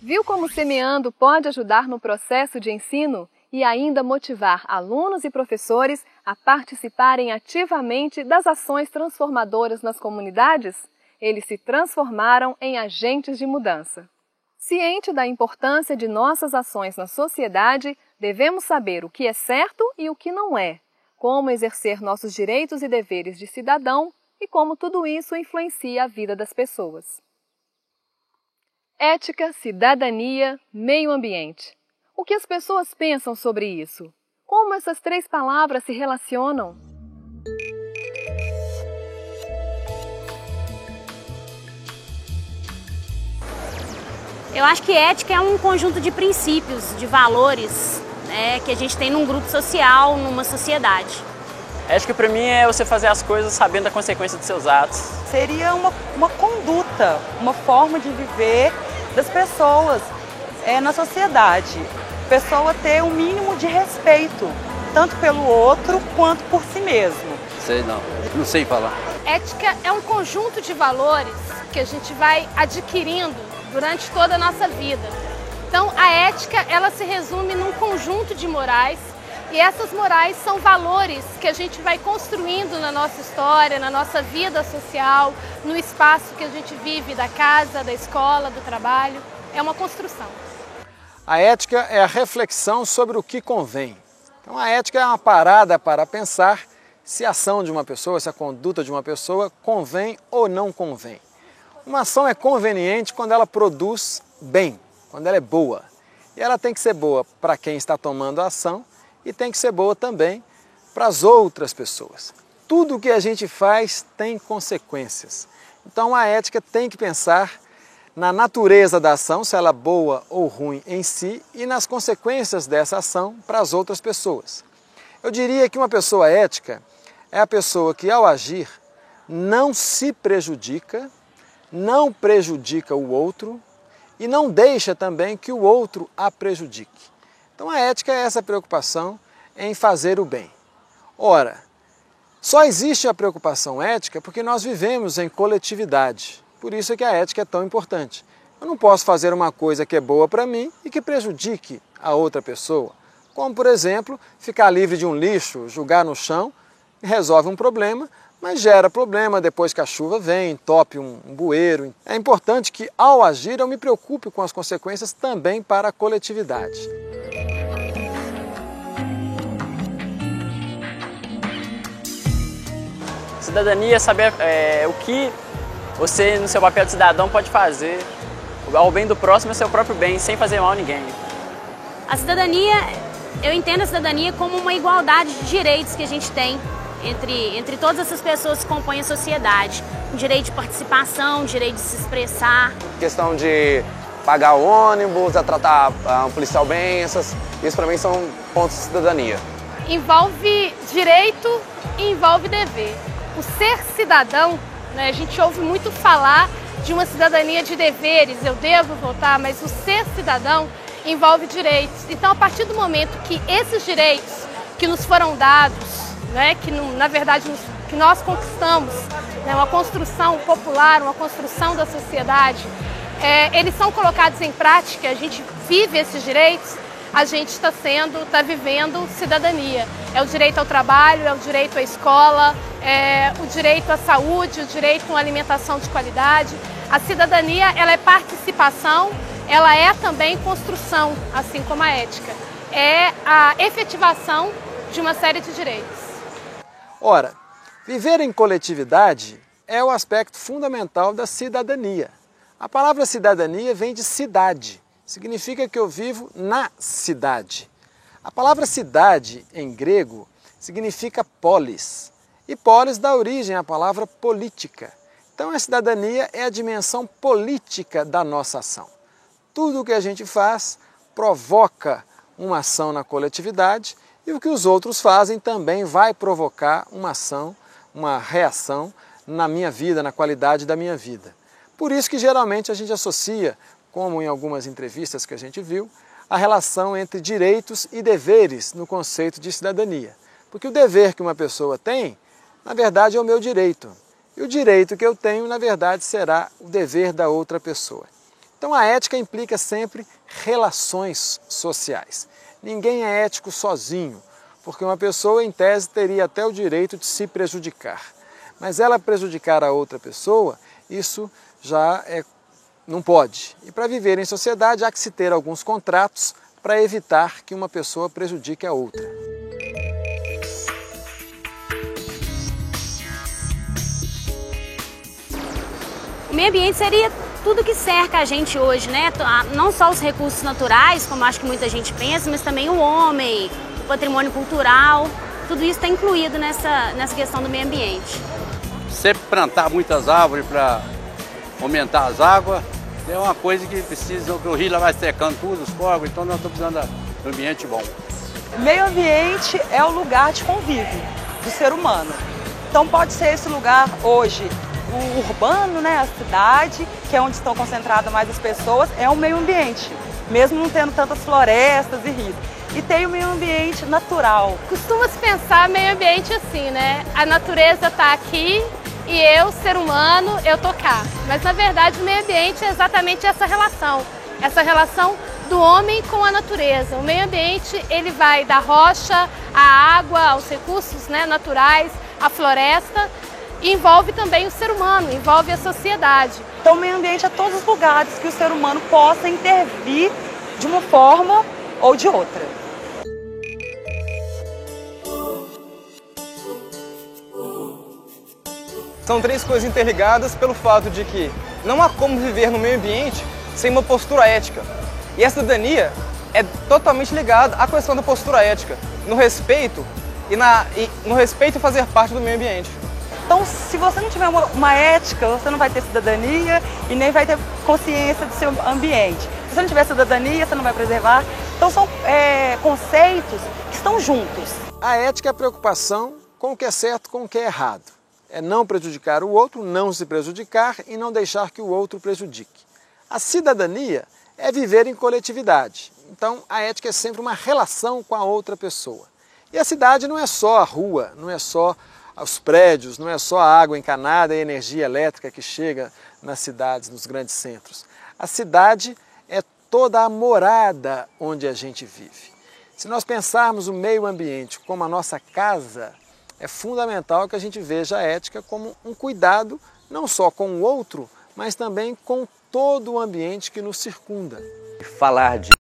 Viu como Semeando pode ajudar no processo de ensino e ainda motivar alunos e professores a participarem ativamente das ações transformadoras nas comunidades? Eles se transformaram em agentes de mudança. Ciente da importância de nossas ações na sociedade, devemos saber o que é certo e o que não é, como exercer nossos direitos e deveres de cidadão e como tudo isso influencia a vida das pessoas. Ética, cidadania, meio ambiente. O que as pessoas pensam sobre isso? Como essas três palavras se relacionam? Eu acho que ética é um conjunto de princípios, de valores, né, que a gente tem num grupo social, numa sociedade. Ética para mim é você fazer as coisas sabendo da consequência dos seus atos. Seria uma conduta, uma forma de viver das pessoas na sociedade. A pessoa ter um mínimo de respeito, tanto pelo outro quanto por si mesmo. Não sei falar. Ética é um conjunto de valores que a gente vai adquirindo durante toda a nossa vida. Então, a ética, ela se resume num conjunto de morais, e essas morais são valores que a gente vai construindo na nossa história, na nossa vida social, no espaço que a gente vive, da casa, da escola, do trabalho. É uma construção. A ética é a reflexão sobre o que convém. Então, a ética é uma parada para pensar se a ação de uma pessoa, se a conduta de uma pessoa convém ou não convém. Uma ação é conveniente quando ela produz bem, quando ela é boa. E ela tem que ser boa para quem está tomando a ação e tem que ser boa também para as outras pessoas. Tudo o que a gente faz tem consequências. Então a ética tem que pensar na natureza da ação, se ela é boa ou ruim em si, e nas consequências dessa ação para as outras pessoas. Eu diria que uma pessoa ética é a pessoa que, ao agir, não se prejudica, não prejudica o outro e não deixa também que o outro a prejudique. Então a ética é essa preocupação em fazer o bem. Ora, só existe a preocupação ética porque nós vivemos em coletividade. Por isso é que a ética é tão importante. Eu não posso fazer uma coisa que é boa para mim e que prejudique a outra pessoa. Como, por exemplo, ficar livre de um lixo, jogar no chão, resolve um problema, mas gera problema depois que a chuva vem, entope um bueiro. É importante que, ao agir, eu me preocupe com as consequências também para a coletividade. Cidadania é saber o que você, no seu papel de cidadão, pode fazer. Ao bem do próximo é seu próprio bem, sem fazer mal a ninguém. A cidadania, eu entendo a cidadania como uma igualdade de direitos que a gente tem entre todas essas pessoas que compõem a sociedade. O direito de participação, o direito de se expressar. Questão de pagar o ônibus, a tratar um policial bem, isso para mim são pontos de cidadania. Envolve direito e envolve dever. O ser cidadão, né, a gente ouve muito falar de uma cidadania de deveres, eu devo votar, mas o ser cidadão envolve direitos. Então, a partir do momento que esses direitos que nos foram dados, né, que na verdade que nós conquistamos, né, uma construção popular, uma construção da sociedade, eles são colocados em prática, a gente vive esses direitos, a gente está vivendo cidadania. É o direito ao trabalho, é o direito à escola, é o direito à saúde, o direito a uma alimentação de qualidade. A cidadania, ela é participação, ela é também construção, assim como a ética. É a efetivação de uma série de direitos. Ora, viver em coletividade é o aspecto fundamental da cidadania. A palavra cidadania vem de cidade. Significa que eu vivo na cidade. A palavra cidade, em grego, significa polis. E polis dá origem à palavra política. Então a cidadania é a dimensão política da nossa ação. Tudo o que a gente faz provoca uma ação na coletividade e o que os outros fazem também vai provocar uma ação, uma reação na minha vida, na qualidade da minha vida. Por isso que geralmente a gente associa, como em algumas entrevistas que a gente viu, a relação entre direitos e deveres no conceito de cidadania. Porque o dever que uma pessoa tem, na verdade, é o meu direito. E o direito que eu tenho, na verdade, será o dever da outra pessoa. Então a ética implica sempre relações sociais. Ninguém é ético sozinho, porque uma pessoa, em tese, teria até o direito de se prejudicar. Mas ela prejudicar a outra pessoa, isso já não pode. E para viver em sociedade há que se ter alguns contratos para evitar que uma pessoa prejudique a outra. O meio ambiente seria tudo que cerca a gente hoje, né? Não só os recursos naturais, como acho que muita gente pensa, mas também o homem, o patrimônio cultural, tudo isso está incluído nessa questão do meio ambiente. Sempre plantar muitas árvores para aumentar as águas é uma coisa que precisa, o rio lá vai secando tudo, os fogos, então nós estamos precisando de um ambiente bom. Meio ambiente é o lugar de convívio do ser humano. Então pode ser esse lugar hoje, o urbano, né, a cidade, que é onde estão concentradas mais as pessoas, é o meio ambiente, mesmo não tendo tantas florestas e rios. E tem o meio ambiente natural. Costuma-se pensar meio ambiente assim, né? A natureza está aqui e eu, ser humano, eu tô cá. Mas na verdade o meio ambiente é exatamente essa relação do homem com a natureza. O meio ambiente ele vai da rocha, à água, aos recursos, né, naturais, à floresta, e envolve também o ser humano, envolve a sociedade. Então o meio ambiente é todos os lugares que o ser humano possa intervir de uma forma ou de outra. São três coisas interligadas pelo fato de que não há como viver no meio ambiente sem uma postura ética. E a cidadania é totalmente ligada à questão da postura ética, no respeito no respeito e fazer parte do meio ambiente. Então, se você não tiver uma ética, você não vai ter cidadania e nem vai ter consciência do seu ambiente. Se você não tiver cidadania, você não vai preservar. Então, são conceitos que estão juntos. A ética é a preocupação com o que é certo, com o que é errado. É não prejudicar o outro, não se prejudicar e não deixar que o outro prejudique. A cidadania é viver em coletividade. Então, a ética é sempre uma relação com a outra pessoa. E a cidade não é só a rua, não é só os prédios, não é só a água encanada e a energia elétrica que chega nas cidades, nos grandes centros. A cidade é toda a morada onde a gente vive. Se nós pensarmos o meio ambiente como a nossa casa, é fundamental que a gente veja a ética como um cuidado não só com o outro, mas também com todo o ambiente que nos circunda. Falar de